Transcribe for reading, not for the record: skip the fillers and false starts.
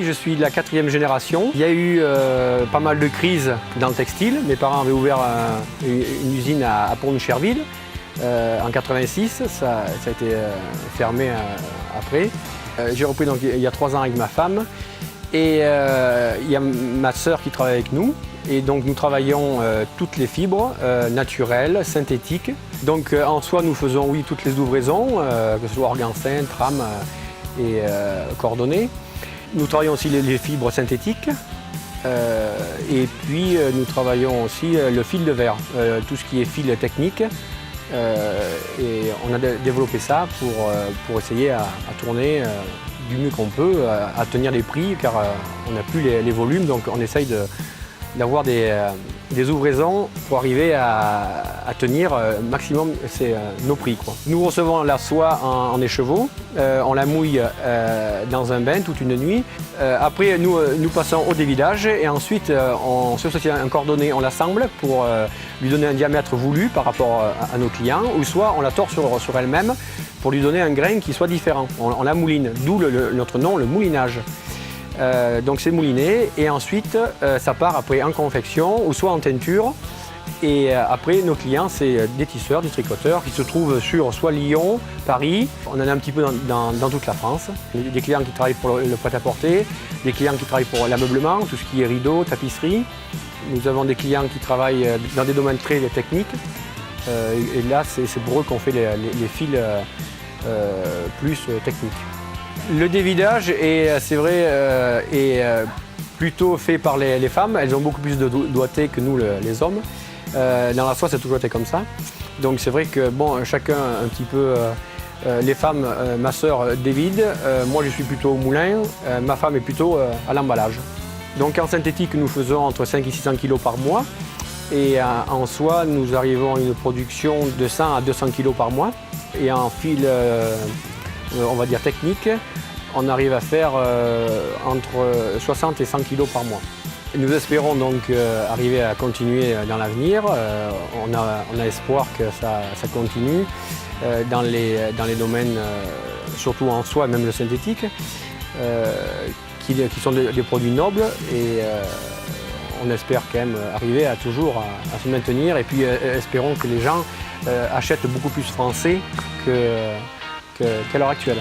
je suis de la 4e génération. Il y a eu pas mal de crises dans le textile. Mes parents avaient ouvert une usine à Pont-de-Cherville en 86. Ça a été fermé après. J'ai repris donc, il y a 3 ans avec ma femme. Et il y a ma sœur qui travaille avec nous. Et donc nous travaillons toutes les fibres naturelles, synthétiques. Donc en soi, nous faisons oui toutes les ouvraisons, que ce soit organcin, trame et cordonnées. Nous travaillons aussi les fibres synthétiques. Et puis nous travaillons aussi le fil de verre, tout ce qui est fil technique. Et on a développé ça pour essayer à tourner du mieux qu'on peut, à tenir les prix, car on n'a plus les volumes, donc on essaye d'avoir des ouvraisons pour arriver à tenir maximum nos prix, quoi. Nous recevons la soie en écheveau, on la mouille dans un bain toute une nuit. Après, nous passons au dévidage et ensuite, sur un cordonnet, on l'assemble pour lui donner un diamètre voulu par rapport à nos clients, ou soit on la tord sur elle-même pour lui donner un grain qui soit différent. On la mouline, d'où notre nom, le moulinage. Donc c'est mouliné et ensuite ça part après en confection ou soit en teinture. Et après nos clients c'est des tisseurs, des tricoteurs qui se trouvent sur soit Lyon, Paris, on en a un petit peu dans toute la France. Des clients qui travaillent pour le prêt-à-porter, des clients qui travaillent pour l'ameublement, tout ce qui est rideaux, tapisserie. Nous avons des clients qui travaillent dans des domaines très techniques. Et là c'est pour eux qu'on fait les fils plus techniques. Le dévidage c'est vrai, est plutôt fait par les femmes. Elles ont beaucoup plus de doigté que nous, les hommes. Dans la soie, c'est toujours été comme ça. Donc c'est vrai que bon, chacun un petit peu. Les femmes, ma sœur dévide, moi je suis plutôt au moulin, ma femme est plutôt à l'emballage. Donc en synthétique, nous faisons entre 5 et 600 kg par mois. Et en soie, nous arrivons à une production de 100 à 200 kg par mois. Et en fil, on va dire technique, on arrive à faire entre 60 et 100 kg par mois. Et nous espérons donc arriver à continuer dans l'avenir. On a espoir que ça continue dans les domaines, surtout en soie, même le synthétique, qui sont des produits nobles. Et on espère quand même arriver à toujours à se maintenir. Et puis espérons que les gens achètent beaucoup plus français qu'à l'heure actuelle.